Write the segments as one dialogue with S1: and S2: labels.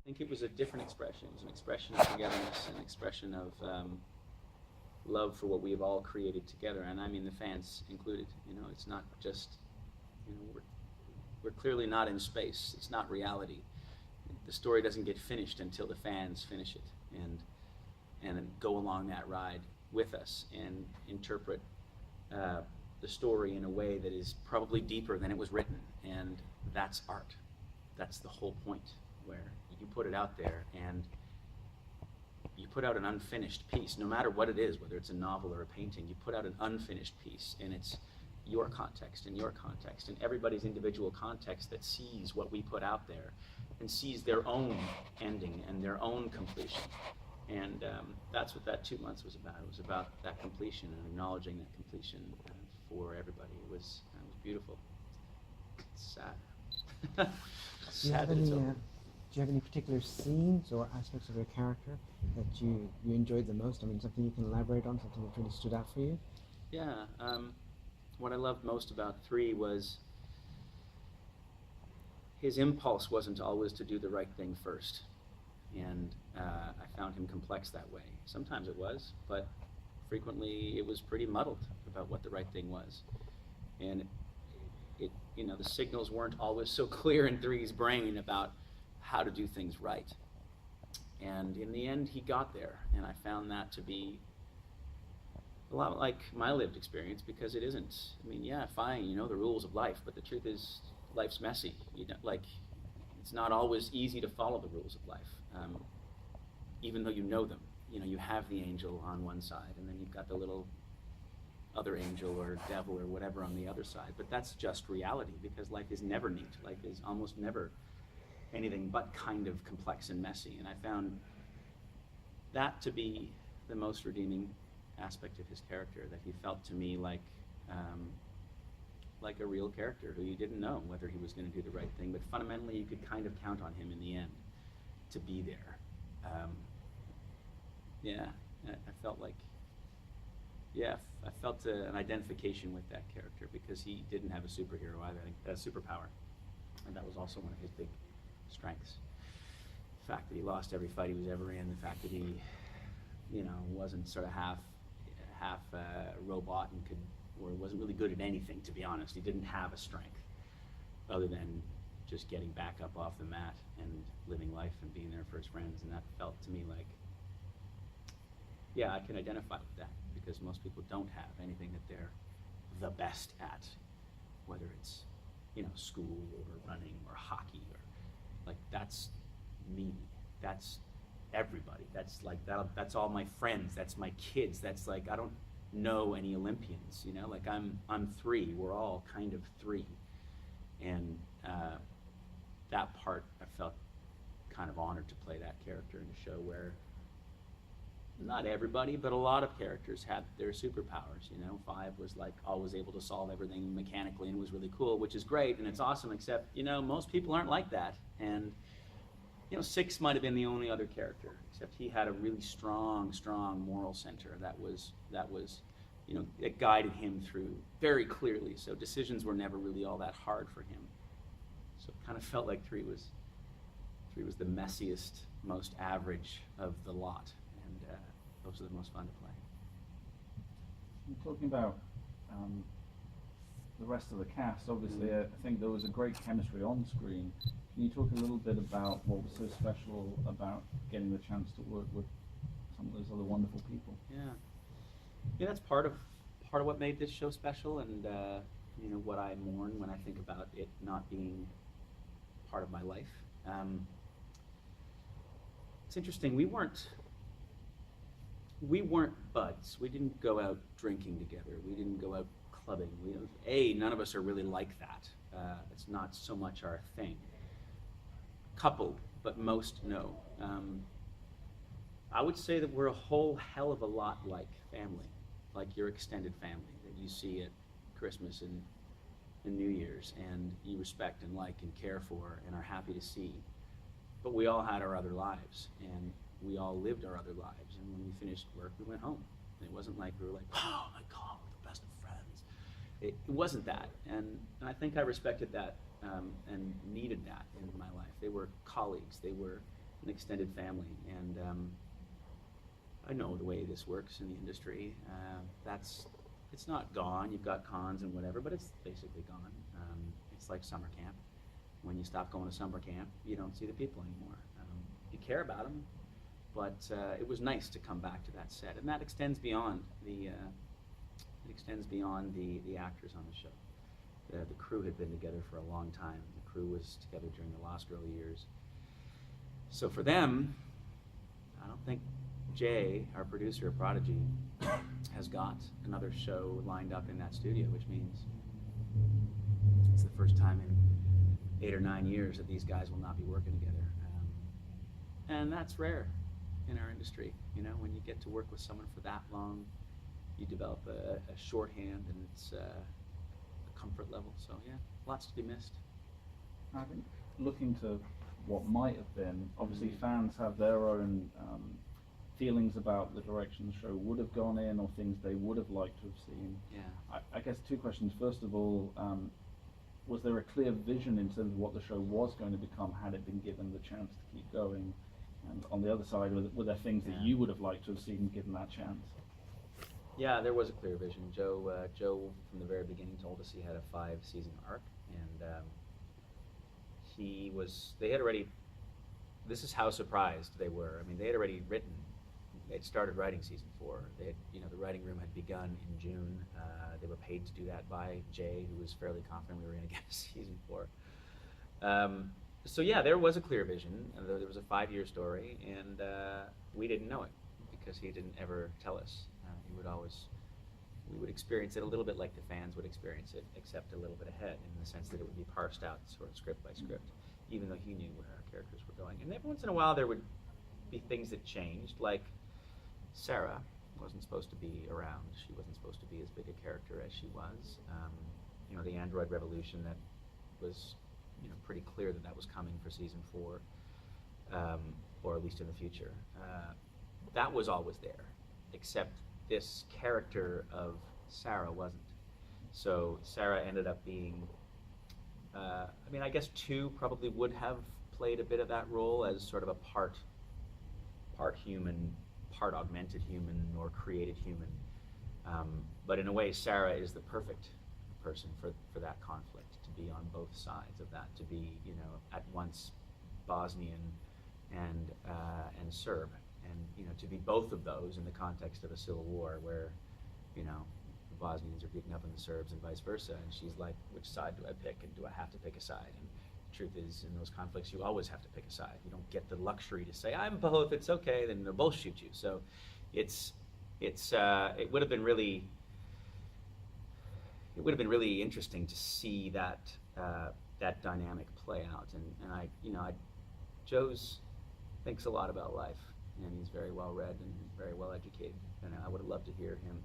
S1: think it was a different expression. It was an expression of togetherness, an expression of love for what we have all created together, and I mean the fans included. It's not just, we're clearly not in space. It's not reality. The story doesn't get finished until the fans finish it and go along that ride with us and interpret the story in a way that is probably deeper than it was written, and that's art. That's the whole point, where you put it out there and you put out an unfinished piece, no matter what it is, whether it's a novel or a painting. You put out an unfinished piece, and it's your context and everybody's individual context that sees what we put out there and sees their own ending and their own completion. And that's what that 2 months was about. It was about that completion and acknowledging that completion for everybody. It was beautiful. It's sad. Sad that it's over.
S2: Do you have any particular scenes or aspects of your character that you enjoyed the most? I mean, something you can elaborate on, something that really stood out for you?
S1: Yeah. What I loved most about 3 was his impulse wasn't always to do the right thing first. And I found him complex that way. Sometimes it was, but frequently it was pretty muddled about what the right thing was. And the signals weren't always so clear in 3's brain about how to do things right. And in the end, he got there, and I found that to be a lot like my lived experience, because it isn't. I mean, yeah, fine, you know the rules of life, but the truth is, life's messy. It's not always easy to follow the rules of life, even though you know them. You have the angel on one side, and then you've got the little other angel or devil or whatever on the other side. But that's just reality, because life is never neat. Life is almost never anything but kind of complex and messy. And I found that to be the most redeeming aspect of his character, that he felt to me like a real character who you didn't know whether he was going to do the right thing, but fundamentally you could kind of count on him in the end to be there. I felt like, I felt an identification with that character, because he didn't have a superhero either, a superpower, and that was also one of his big strengths. The fact that he lost every fight he was ever in, the fact that he, wasn't sort of half robot and wasn't really good at anything, to be honest. He didn't have a strength other than just getting back up off the mat and living life and being there for his friends, and that felt to me like, I can identify with that, because most people don't have anything that they're the best at, whether it's, school or running or hockey, or that's me, that's everybody, that's all my friends, that's my kids, that's I don't know any Olympians, I'm 3, we're all kind of 3, and that part I felt kind of honored to play that character in a show where not everybody, but a lot of characters had their superpowers. 5 was always able to solve everything mechanically and was really cool, which is great and it's awesome, except most people aren't like that. And 6 might have been the only other character, except he had a really strong moral center that was it guided him through very clearly. So decisions were never really all that hard for him. So it kind of felt like 3 was the messiest, most average of the lot. And those are the most fun to play.
S3: Talking about the rest of the cast, obviously, I think there was a great chemistry on screen. Can you talk a little bit about what was so special about getting the chance to work with some of those other wonderful people?
S1: Yeah, that's part of what made this show special, and what I mourn when I think about it not being part of my life. It's interesting. We weren't buds. We didn't go out drinking together. We didn't go out clubbing. None of us are really like that. It's not so much our thing. Couple, but most no. I would say that we're a whole hell of a lot like family, like your extended family that you see at Christmas and New Year's, and you respect and like and care for and are happy to see. But we all had our other lives, and we all lived our other lives, and when we finished work, we went home. And it wasn't like we were like, oh my God, we're the best of friends. It wasn't that, and I think I respected that and needed that in my life. They were colleagues. They were, an extended family, and I know the way this works in the industry. It's not gone. You've got cons and whatever, but it's basically gone. It's like summer camp. When you stop going to summer camp, you don't see the people anymore. You care about them, but it was nice to come back to that set, and that extends beyond the actors on the show. The crew had been together for a long time. The crew was together during the Lost Girl years. So for them, I don't think Jay, our producer of Prodigy, has got another show lined up in that studio, which means it's the first time in 8 or 9 years that these guys will not be working together. And that's rare in our industry. You know, when you get to work with someone for that long, you develop a shorthand, and it's a comfort level. So yeah, lots to be missed.
S3: I think looking to what might have been, obviously fans have their own feelings about the direction the show would have gone in, or things they would have liked to have seen.
S1: Yeah.
S3: I guess two questions. First of all, was there a clear vision in terms of what the show was going to become had it been given the chance to keep going? And on the other side, were there things that you would have liked to have seen given that chance?
S1: Yeah, there was a clear vision. Joe from the very beginning told us he had a 5-season arc, and they had already, this is how surprised they were. I mean, they had already written, they'd started writing season 4. They had, the writing room had begun in June. They were paid to do that by Jay, who was fairly confident we were going to get a season 4. So yeah, there was a clear vision. There was a 5-year story, and we didn't know it because he didn't ever tell us. We would experience it a little bit like the fans would experience it, except a little bit ahead, in the sense that it would be parsed out sort of script by script, even though he knew where our characters were going. And every once in a while there would be things that changed, like Sarah wasn't supposed to be around. She wasn't supposed to be as big a character as she was. The android revolution, that was pretty clear that was coming for season 4, or at least in the future. That was always there, except this character of Sarah wasn't. So Sarah ended up being, I guess 2 probably would have played a bit of that role as sort of a part human, part augmented human, or created human. But in a way, Sarah is the perfect person for that conflict, to be on both sides of that, to be, at once Bosnian and Serb, and to be both of those in the context of a civil war where, the Bosnians are beating up on the Serbs and vice versa, and she's like, which side do I pick, and do I have to pick a side? And the truth is, in those conflicts, you always have to pick a side. You don't get the luxury to say, I'm both, it's okay, then they'll both shoot you. So it would have been really interesting to see that dynamic play out. And Joe's thinks a lot about life, and he's very well read and very well educated, and I would have loved to hear him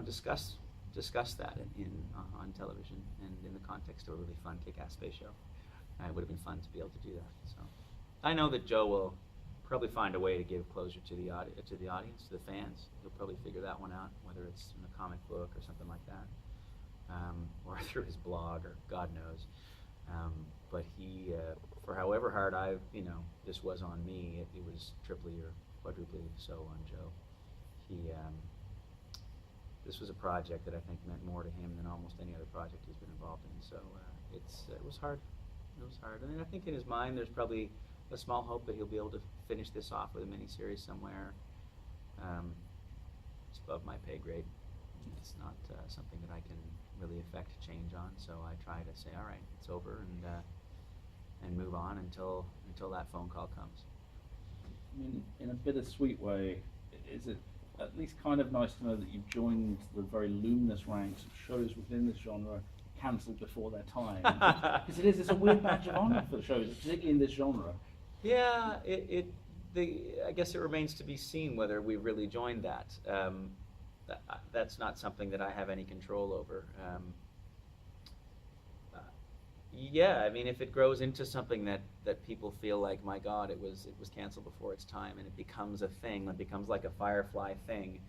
S1: discuss that on television and in the context of a really fun kick-ass space show. It would have been fun to be able to do that. So I know that Joe will probably find a way to give closure to the audience, to the fans. He'll probably figure that one out, whether it's in a comic book or something like that, or through his blog, or God knows. But he, for however hard this was on me, it was triply or quadruply so on Joe. This was a project that I think meant more to him than almost any other project he's been involved in. So it was hard. It was hard. And I think in his mind there's probably a small hope that he'll be able to finish this off with a miniseries somewhere. It's above my pay grade. It's not something that I can really affect change on. So I try to say, all right, it's over, and move on until that phone call comes.
S3: I mean, in a bittersweet way, is it at least kind of nice to know that you've joined the very luminous ranks of shows within this genre cancelled before their time? Because it's a weird badge of honor for the shows, particularly in this genre.
S1: Yeah, I guess it remains to be seen whether we really joined that. That's not something that I have any control over. Yeah, I mean, if it grows into something that people feel like, my God, it was canceled before its time, and it becomes a thing, it becomes like a Firefly thing.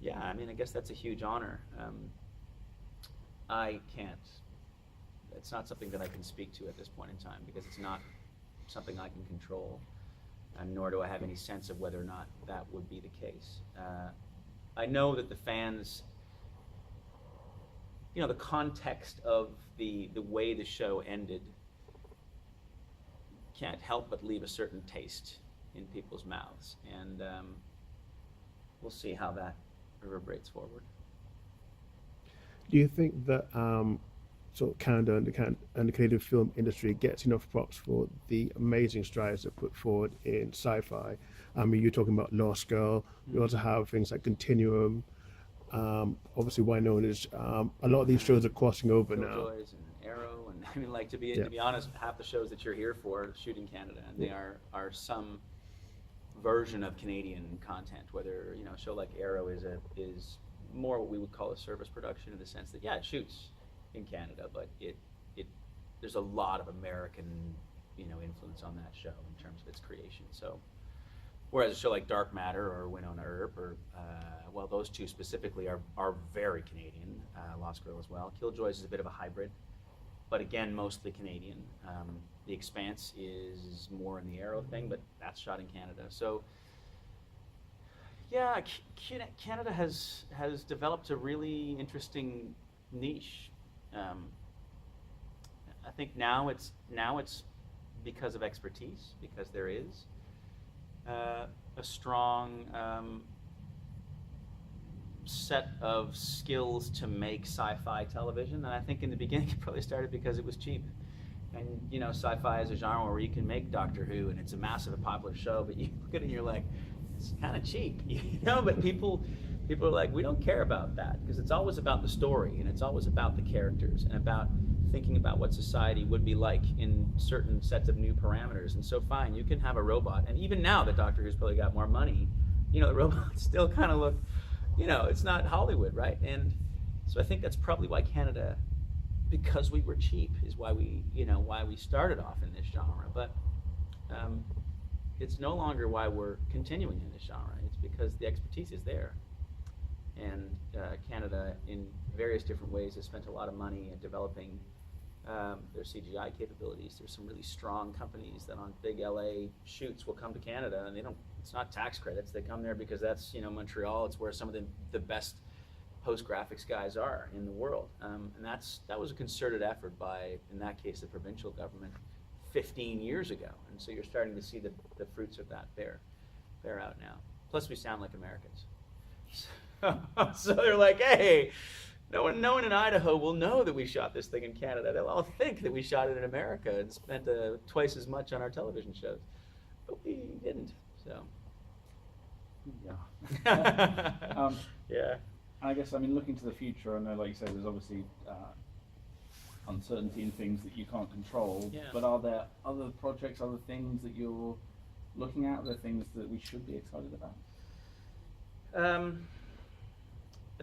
S1: Yeah, I mean, I guess that's a huge honor. I can't. It's not something that I can speak to at this point in time, because it's not something I can control, and nor do I have any sense of whether or not that would be the case. I know that the fans, the context of the way the show ended can't help but leave a certain taste in people's mouths, and we'll see how that reverberates forward.
S4: Do you think that sort of Canada and the Canadian film industry gets enough props for the amazing strides that put forward in sci-fi? I mean, you're talking about Lost Girl. We also have things like Continuum. Obviously, why known is a lot of these shows are crossing over now.
S1: Killjoys and Arrow, and I mean, like to be honest, half the shows that you're here for shoot in Canada, and they are some version of Canadian content. Whether a show like Arrow is more what we would call a service production in the sense that it shoots in Canada, but it there's a lot of American influence on that show in terms of its creation. So whereas a show like Dark Matter or Winona Earp or those two specifically are very Canadian. Lost Girl as well. Killjoys is a bit of a hybrid, but again mostly Canadian. The Expanse is more in the Arrow thing, but that's shot in Canada. So yeah, Canada has developed a really interesting niche. I think now it's because of expertise, because there is a strong set of skills to make sci-fi television, and I think in the beginning it probably started because it was cheap. And sci-fi is a genre where you can make Doctor Who, and it's a massive and popular show, but you look at it and you're like, it's kind of cheap, But people are like, we don't care about that, because it's always about the story, and it's always about the characters, and about thinking about what society would be like in certain sets of new parameters. And so fine, you can have a robot, and even now that Doctor Who's probably got more money, the robots still kind of look, it's not Hollywood, right? And so I think that's probably why Canada, because we were cheap, is why we started off in this genre. But it's no longer why we're continuing in this genre. It's because the expertise is there. And Canada, in various different ways, has spent a lot of money in developing their CGI capabilities. There's some really strong companies that on big LA shoots will come to Canada, and it's not tax credits. They come there because that's, Montreal. It's where some of the best post-graphics guys are in the world. And that was a concerted effort by, in that case, the provincial government 15 years ago. And so you're starting to see the fruits of that bear out now. Plus, we sound like Americans. So they're like, hey, no one in Idaho will know that we shot this thing in Canada. They'll all think that we shot it in America and spent twice as much on our television shows. But we didn't, so.
S3: Yeah.
S1: Yeah.
S3: I guess, looking to the future, I know, like you said, there's obviously uncertainty in things that you can't control.
S1: Yeah.
S3: But are there other projects, other things that you're looking at? Are there things that we should be excited about?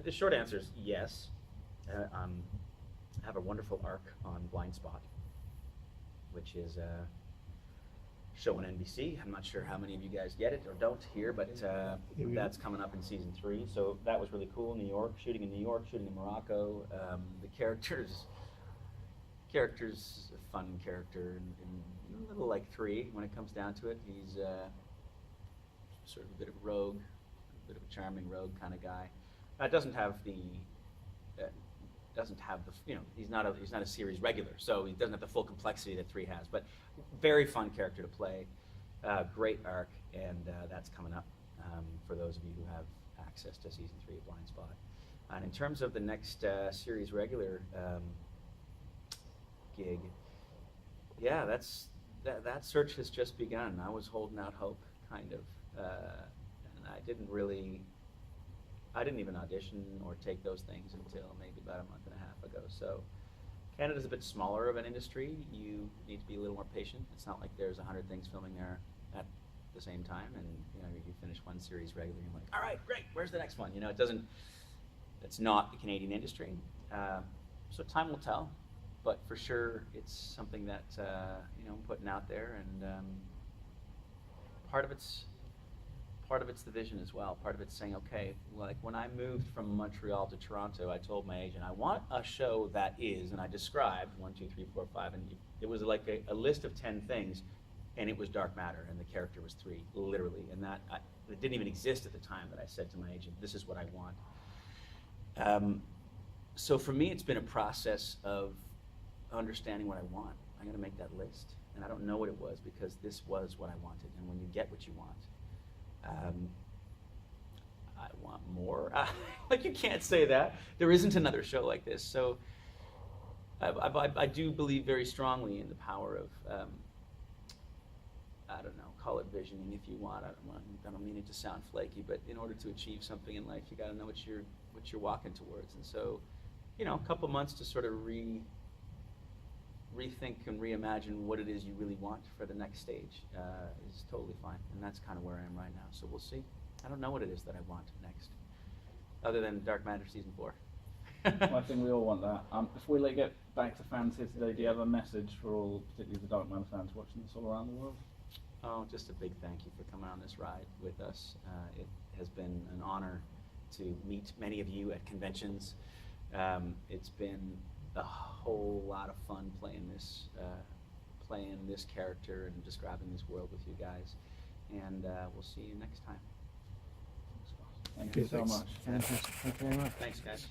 S1: The short answer is yes. I have a wonderful arc on Blind Spot, which is a show on NBC. I'm not sure how many of you guys get it or don't here, but that's coming up in season 3. So that was really cool. New York, shooting in Morocco. The character's a fun character and a little like 3 when it comes down to it. He's sort of a bit of a rogue, a bit of a charming rogue kind of guy. Doesn't have the he's not a series regular, so he doesn't have the full complexity that 3 has. But very fun character to play, great arc, and that's coming up for those of you who have access to season 3 of Blind Spot. And in terms of the next series regular gig, yeah, that search has just begun. I was holding out hope, kind of, and I didn't even audition or take those things until maybe about a month and a half ago. So Canada's a bit smaller of an industry. You need to be a little more patient. It's not like there's 100 things filming there at the same time, and you finish one series regularly and you're like, all right, great, where's the next one? It's not the Canadian industry. So time will tell, but for sure it's something that I'm putting out there, and part of it's the vision as well. Part of it's saying, okay, like when I moved from Montreal to Toronto, I told my agent, I want a show that is, and I described 1, 2, 3, 4, 5, and it was like a list of 10 things, and it was dark matter, and the character was 3, literally, and it didn't even exist at the time that I said to my agent, this is what I want. So for me, it's been a process of understanding what I want. I'm gonna make that list, and I don't know what it was because this was what I wanted, and when you get what you want, I want more. Like, you can't say that. There isn't another show like this, so I do believe very strongly in the power of, I don't know, call it visioning if you want. I don't mean it to sound flaky, but in order to achieve something in life, you got to know what you're walking towards. And so, you know, a couple months to sort of rethink and reimagine what it is you really want for the next stage is totally fine. And that's kind of where I am right now. So we'll see. I don't know what it is that I want next, other than Dark Matter Season 4.
S3: Well, I think we all want that. Before we get back to fans here today, do you have a message for all, particularly the Dark Matter fans watching this all around the world?
S1: Oh, just a big thank you for coming on this ride with us. It has been an honor to meet many of you at conventions. It's been a whole lot of fun playing this character and describing this world with you guys. And we'll see you next time.
S3: Thank you so
S4: Thanks.
S3: much.
S2: Fantastic. Thank you very much.
S1: Thanks, guys.